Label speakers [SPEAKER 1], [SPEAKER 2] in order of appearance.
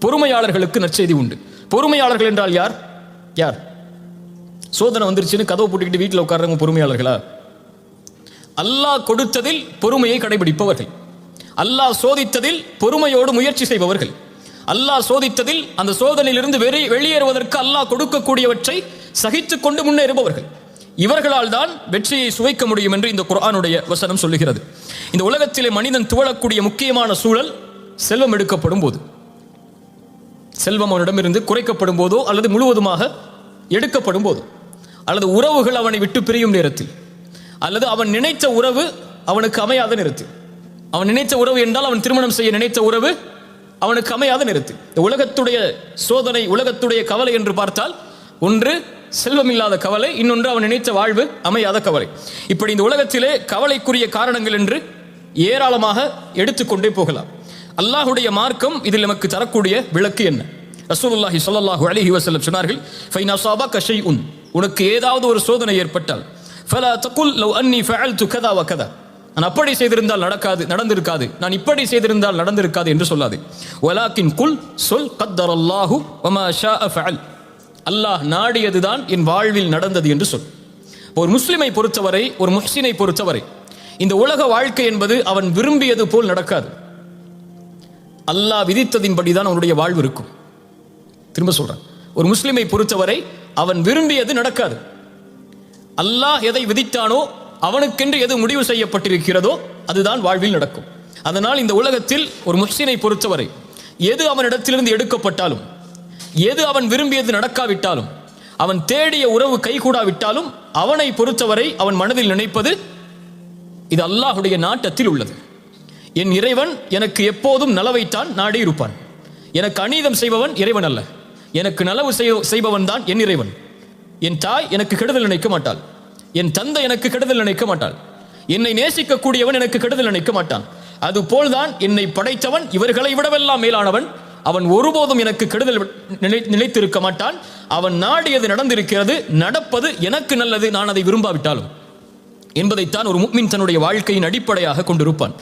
[SPEAKER 1] பொறுமையாளர்களுக்கு நற்செய்தி உண்டு. பொறுமையாளர்கள் என்றால் யார்? யார்? சோதனை வந்துருச்சுன்னு கதவை போட்டுக்கிட்டு வீட்டில் உட்கார்றவங்க பொறுமையாளர்களா? அல்லாஹ் கொடுத்ததில் பொறுமையை கடைபிடிப்பவர்கள், அல்லாஹ் சோதித்ததில் பொறுமையோடு முயற்சி செய்பவர்கள், அல்லாஹ் சோதித்ததில் அந்த சோதனையிலிருந்து வெளியேறுவதற்கு அல்லாஹ் கொடுக்கக்கூடியவற்றை சகித்துக் கொண்டு முன்னேறுபவர்கள். இவர்களால் தான் வெற்றியை சுவைக்க முடியும் என்று இந்த குர்ஆனுடைய வசனம் சொல்லுகிறது. இந்த உலகத்திலே மனிதன் துவளக்கூடிய முக்கியமான சூழல் செல்வம் எடுக்கப்படும் போது, செல்வம் அவனிடமிருந்து குறைக்கப்படும் போதோ அல்லது முழுவதுமாக எடுக்கப்படும் போது, அல்லது உறவுகள் அவனை விட்டு பிரியும் நேரத்தில், அல்லது அவன் நினைத்த உறவு அவனுக்கு அமையாத நேரத்தில். அவன் நினைத்த உறவு என்றால் அவன் திருமணம் செய்ய நினைத்த உறவு அவனுக்கு அமையாத நேரத்தில். இந்த உலகத்துடைய சோதனை, உலகத்துடைய கவலை என்று பார்த்தால், ஒன்று செல்வம் இல்லாத கவலை, இன்னொன்று அவன் நினைத்த வாழ்வு அமையாத கவலை. இப்படி இந்த உலகத்திலே கவலைக்குரிய காரணங்கள் என்று ஏராளமாக எடுத்துக்கொண்டே போகலாம். அல்லாஹுடைய மார்க்கம் இதில் நமக்கு தரக்கூடிய விளக்கு என்ன? ரசூலுல்லாஹி ஸல்லல்லாஹு அலைஹி வஸல்லம் சொன்னார்கள், ஃபைன் அஸாபக ஷைஉன், உனக்கு ஏதாவது ஒரு சோதனை ஏற்பட்டால், ஃபலா தகுல் லவ் அன்னி ஃபஅல்து கதா வ கதா, நான் அப்படி செய்திருந்தால் நடந்திருக்காது, நான் இப்படி செய்திருந்தால் நடந்திருக்காது என்று சொல்லாது. வலாக்கின் குல், சொல் கத்தரல்லாஹு வமா ஷாஅ ஃபஅல், அல்லாஹ் நாடியதுதான் என் வாழ்வில் நடந்தது என்று சொல். ஒரு முஸ்லிமை பொறுத்தவரை, ஒரு முஹ்சினை பொறுத்தவரை, இந்த உலக வாழ்க்கை என்பது அவன் விரும்பியது போல் நடக்காது. அல்லாஹ் விதித்ததின்படிதான் அவனுடைய வாழ்வு இருக்கும். திரும்ப சொல்றேன், ஒரு முஸ்லிமை பொறுத்தவரை அவன் விரும்பியது நடக்காது. அல்லாஹ் எதை விதித்தானோ, அவனுக்கென்று எது முடிவு செய்யப்பட்டிருக்கிறதோ அதுதான் வாழ்வில் நடக்கும். அதனால் இந்த உலகத்தில் ஒரு முஹ்சினை பொறுத்தவரை எது அவனிடத்திலிருந்து எடுக்கப்பட்டாலும், எது அவன் விரும்பியது நடக்காவிட்டாலும், அவன் தேடிய உறவு கைகூடாவிட்டாலும், அவனை பொறுத்தவரை அவன் மனதில் நினைப்பது, இது அல்லாஹுடைய நாட்டத்தில் உள்ளது. என் இறைவன் எனக்கு எப்போதும் நலவைத்தான் நாடி இருப்பான். எனக்கு அநீதம் செய்பவன் இறைவன் அல்ல, எனக்கு நலவு செய்பவன் தான் என் இறைவன். என் தாய் எனக்கு கெடுதல் நினைக்க மாட்டாள், என் தந்தை எனக்கு கெடுதல் நினைக்க மாட்டாள், என்னை நேசிக்கக்கூடியவன் எனக்கு கெடுதல் நினைக்க மாட்டான். அதுபோல்தான் என்னை படைத்தவன் இவர்களை விடவெல்லாம் மேலானவன், அவன் ஒருபோதும் எனக்கு கெடுதல் நினைத்திருக்க மாட்டான். அவன் நாடியது நடந்திருக்கிறது, நடப்பது எனக்கு நல்லது, நான் அதை விரும்பாவிட்டாலும் என்பதைத்தான் ஒரு முஃமின் தன்னுடைய வாழ்க்கையின் அடிப்படையாக கொண்டிருப்பான்.